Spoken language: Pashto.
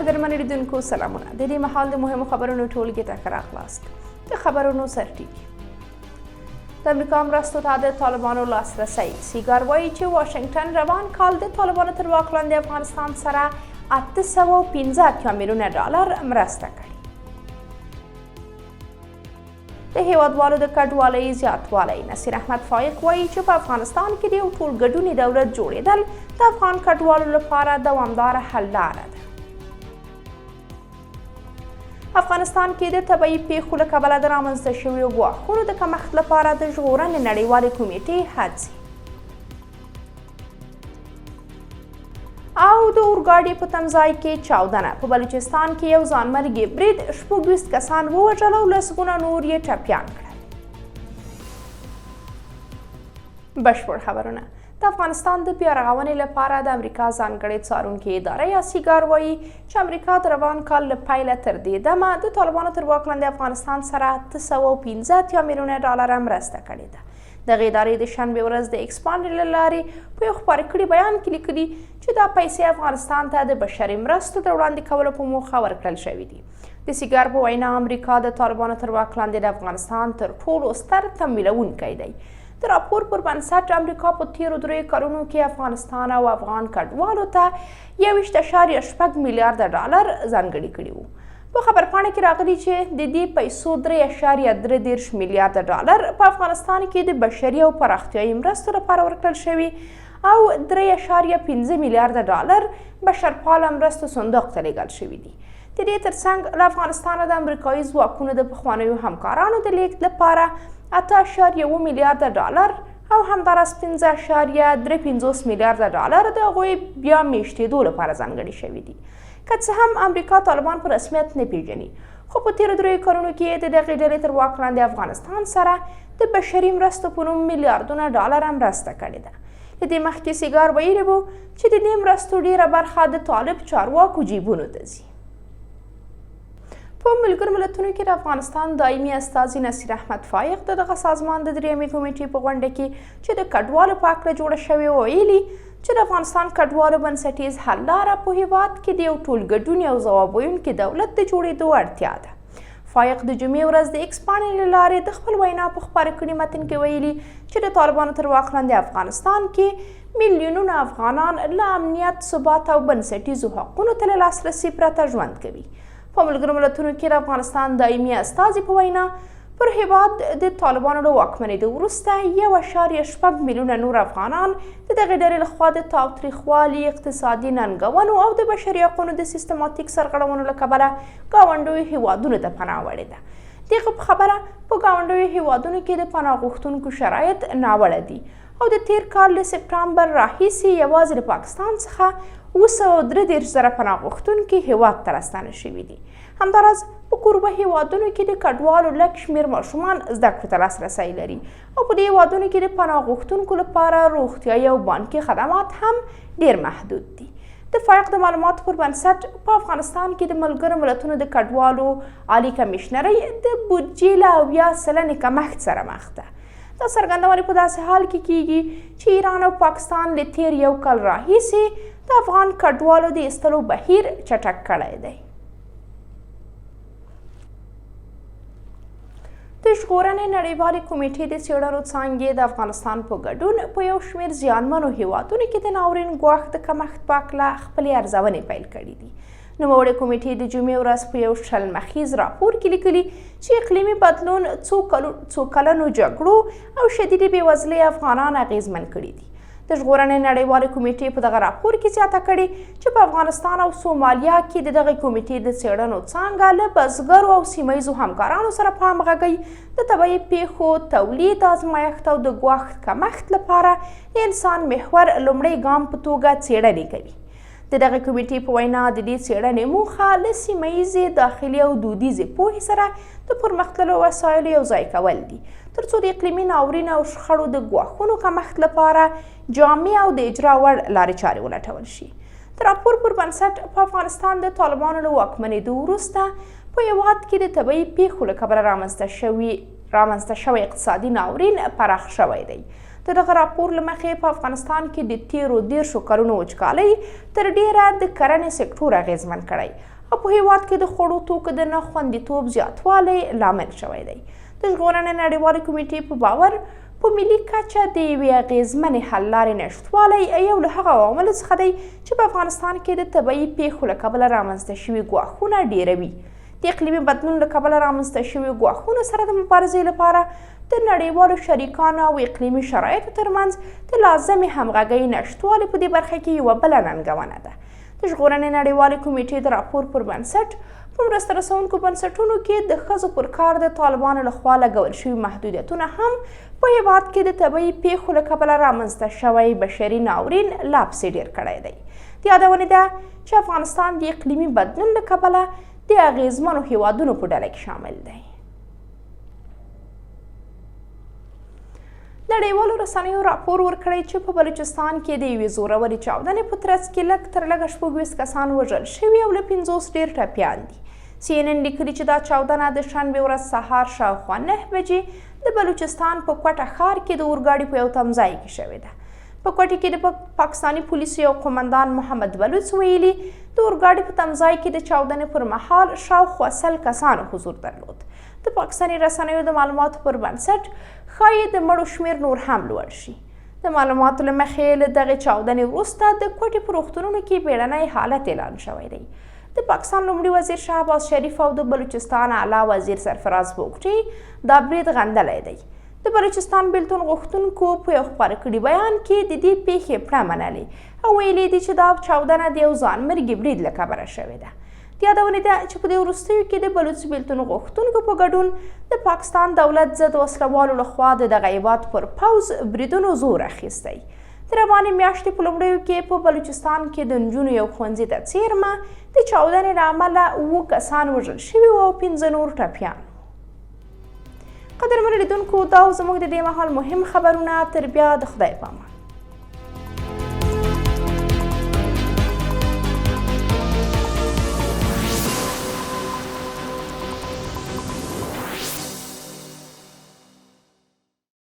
قدرمن لیدونکو سلامونه. د دې مهال د مهمو خبرونو ټولګې ته ښه راغلاست. د خبرونو سرټکي. د امریکا مرستو ته د طالبانو لاسرسی. سیګار وایي چې واشنګټن روان کال د طالبانو تر واک لاندې افغانستان سره 815 میلیونه ډالر مرسته کړې. د هیوادوالو د کډوالۍ زیاتوالی. نصیر احمد فایق وایي چې په افغانستان کې د یو ټولګډوني دولت جوړېدل د افغان کډوالو لپاره دوامداره حل لاره ده. افغانستان کې د طبیعي پیښو له کبله د رامنځته شویو ګواښونو د کمښت لپاره د ژغورنې نړیوالې کمیټې هڅې. او د اورګاډي په تمځای کې چاودنه. په بلوچستان کې یو ځانمرګي برید 26 کسان ووژل او لسګونه نور یې ټپیان کړل. بشپړ خبرونه. د افغانستان د بیا رغونې لپاره د امریکا ځانګړې څارونکې اداره یا سیګار وایي چې امریکا د روان کال له پیله تر دې دمه د طالبانو تر واک لاندې افغانستان سره 815 میلیونه ډالر مرسته کړې ده. دغه ادارې د شنبې ورځ د ایکسپانډ له لارې په یو خپاره کړي بیان کې لیکلي چې دا پیسې افغانستان ته د بشري مرستو د وړاندې کولو په موخه ورکړل شوي دي. د سیګار په وینا امریکا د طالبانو تر واک لاندې د افغانستان تر ټولو ستر تمویلونکی دی. د راپور پر بنسټ امریکا په تیرو 3 کلونو کې افغانستان او افغان کډوالو ته 21.8 میلیارډ ډالر ځانګړي کړي وو. په خبرپاڼه کې راغلي چې د دې پیسو 3.3 میلیارډ ډالر په افغانستان کې د بشري او پراختیایي مرستو لپاره ورکړل شوي او 3.5 میلیارډ ډالر بشرپاله مرستو صندوق ته لیږل شوي دي. د دې ترڅنګ له افغانستانه د امریکایي ځواکونو د پخوانیو همکارانو د لیږد لپاره 8.1 میلیارډ ډالر او همداراز 15.35 میلیارډ ډالر د هغوی بیا میشتېدو لپاره ځانګړي شوي دي. که څه هم امریکا طالبان په رسمیت نه پیژني، خو په تیرو 3 کلونو کې د دغې ډلې تر واک لاندې افغانستان سره د بشري مرستو په نوم میلیارډونه ډالر مرسته کړې ده. له دې مخکې سیګار ویلي وو چې د دې مرستو ډیره برخه د طالب چارواکو جیبونو ته ځي. په ملګرو ملتونو کې د افغانستان دایمي استازي نصیر احمد فایق د دغه سازمان د 3مې کمیټې په غونډه کې چې د کډوالو په هکله جوړه شوې ویلي چې د افغانستان کډوالو بنسټیز حل لاره په هیواد کې د یو ټولګډوني او ځواب ویونکي دولت د جوړېدو اړتیا ده. فایق د جمعې ورځ د ایکسپانډ له لارې د خپل وینا په خپاره کړي متن کې ویلي چې د طالبانو تر واک لاندې افغانستان کې میلیونونه افغانان له امنیت، ثبات او بنسټیزو حقونو ته له لاسرسي پرته ژوند کوي. په ملګرو ملتونو کې د افغانستان دایمي استازي په وینا پر هیواد د طالبانو له واکمنېدو وروسته 1.8 میلیونه نور افغانان د دغې ډلې لخوا د تاوتریخوالي، اقتصادي ننګونو او د بشري حقونو د سیستماتیک سرغړونو له کبله ګاونډیو هیوادونو ته پناه وړې ده. دغه په خبره په ګاونډیو هیوادونو کې د پناه غوښتونکو شرایط ناوړه دي او د تیر کال له سپټمبر راهیسې یوازې د پاکستان څخه 233,000 پناه غوښتونکي هیواد ته راستانه شوي دي. همداراز په کوربه هیوادونو کې د کډوالو لږ شمېر ماشومان زده کړو ته لاسرسی لري او په دې هیوادونو کې د پناه غوښتونکو لپاره روغتیایي او بانکي خدمات هم ډیر محدود دي. د فایق د معلوماتو پر بنسټ په افغانستان کې د ملګرو ملتونو د کډوالو عالی کمیشنرۍ د بودجې له 90% کمښت سره مخ ده. دا څرګندونې په داسې حال کې کیږي چې ایران او پاکستان له تیر یو کال راهیسې د افغان کډوالو د ایستلو بهیر چټک کړی دی. د ژغورنې نړیوالې کمیټې د څېړنو څانګې د افغانستان په ګډون په یو شمېر زیانمنو هیوادونو کې د ناورین ګواښ د کمښت په هکله خپلې ارزونې پیل کړي دي. نوموړې کمیټې د جمعې ورځ په یو شلمخیز راپور کې لیکلي چې اقلیمي بدلون څو کلنو جګړو او شدیدې بېوزلۍ افغانان اغېزمن کړي دي. د ژغورنې نړیوالې کمیټې په دغه راپور کې زیاته کړې چې په افغانستان او سومالیا کې د دغې کمیټې د څېړنو څانګه له بزګرو او سیمه ییزو همکارانو سره په همغږۍ د طبیعي پیښو، تولید، ازمایښت او د ګواښ کمښت لپاره د انسان محور لومړی ګام په توګه څېړنې کوي. د دغه کمیټې په وینا د دې څېړنې موخه له سیمه ییزې، داخلي او دودیزې پوهې سره د پرمختللو وسایلو یوځای کول دي تر څو د اقلیمي ناورین او شخړو د ګواښونو کمښت لپاره جامع او د اجرا وړ لارې چارې ولټول شي. د راپور پر بنسټ په افغانستان د طالبانو له واکمنېدو وروسته په هیواد کې د طبیعي پیښو له کبله رامنځته شوی اقتصادي ناورین پراخ شوی دی. د دغه راپور له مخې په افغانستان کې د تیرو 10 کلونو وچکالۍ تر ډیره د کرنې سکتور اغېزمن کړی او په هیواد کې د خوړو توکو د نه خوندیتوب زیاتوالی لامل شوی دی. د ژغورنې نړیوالې کمیټې په باور په ملي کچه د یوې اغیزمنې حل لارې نشتوالی یو له هغه عواملو څخه دی چې په افغانستان کې د طبیعي پیښو له کبله رامنځته شوي ګواښونه ډیروي. د اقلیمي بدلون له کبله رامنځته شوي ګواښونو سره د مبارزې لپاره د نړیوالو شریکانو او اقلیمي شرایطو ترمنځ د لازمې همغږۍ نشتوالی په دې برخه کې یوه بله ننګونه ده. د ژغورنې نړیوالې کمیټې د راپور پر بنسټ په مرسته رسونکو بنسټونو کې د ښځو پر کار د طالبانو لخوا لګول شوي محدودیتونه هم په هیواد کې د طبیعي پیښو له کبله رامنځته شوی بشري ناورین لا پسې ډېر کړی دی. د یادونې ده چې افغانستان د اقلیمي بدلون له کبله د اغیزمنو هیوادونو په ډله کې شامل دی. نړیوالو رسنیو راپور ورکړی چې په بلوچستان کې د یوې زورورې چاودنې په ترڅ کې لږ تر لږه 26 کسان وژل شوي او له 50 ډېر ټپیان دي. CNN لیکلي چې دا چاودنه د شنبې ورځ سهار شاوخوا 9 بجې د بلوچستان په کوټه ښار کې د اورګاډي په یو تمځای کې شوې ده. په کوټه کې د پاکستاني پولیسو یو قومندان محمد بلوچ ویلي د اورګاډي په تمځای کې د چاودنې پر مهال شاوخوا 100 کسانو حضور درلود. د پاکستاني رسنیو د معلوماتو پر بنسټ ښایي د مړو شمېر نور هم لوړ شي. د معلوماتو له مخې له دغې چاودنې وروسته د کوټې په روغتونونو کې بیړنی حالت اعلان شوی دی. د پاکستان لومړي وزیر شهباز شریف او د بلوچستان اعلی وزیر سرفراز بوګټي دا برید غندلی دی. د بلوچستان بیلتون غوښتونکو په یو خپاره کړي بیان کې د دې پیښې پړه منلې او ویلي دي چې دا چاودنه د یو ځانمرګي برید له کبله شوې ده. د یادونې ده چې په دې وروستیو کې د بلوچ بیلتون غوښتونکو په ګډون د پاکستان دولت ضد وسلوالو لخوا د دغه هیواد پر پوځ بریدونو زور اخیستی. د روانې میاشتې په لومړیو کې په بلوچستان کې د نجونو یو ښوونځي ته څیرمه د چاودنې له امله 7 کسان وژل شوي او 15 نور ټپیان. قدرمنو لیدونکو دا زموږ د دې مهال مهم خبرونه. تر بیا د خدای په امان.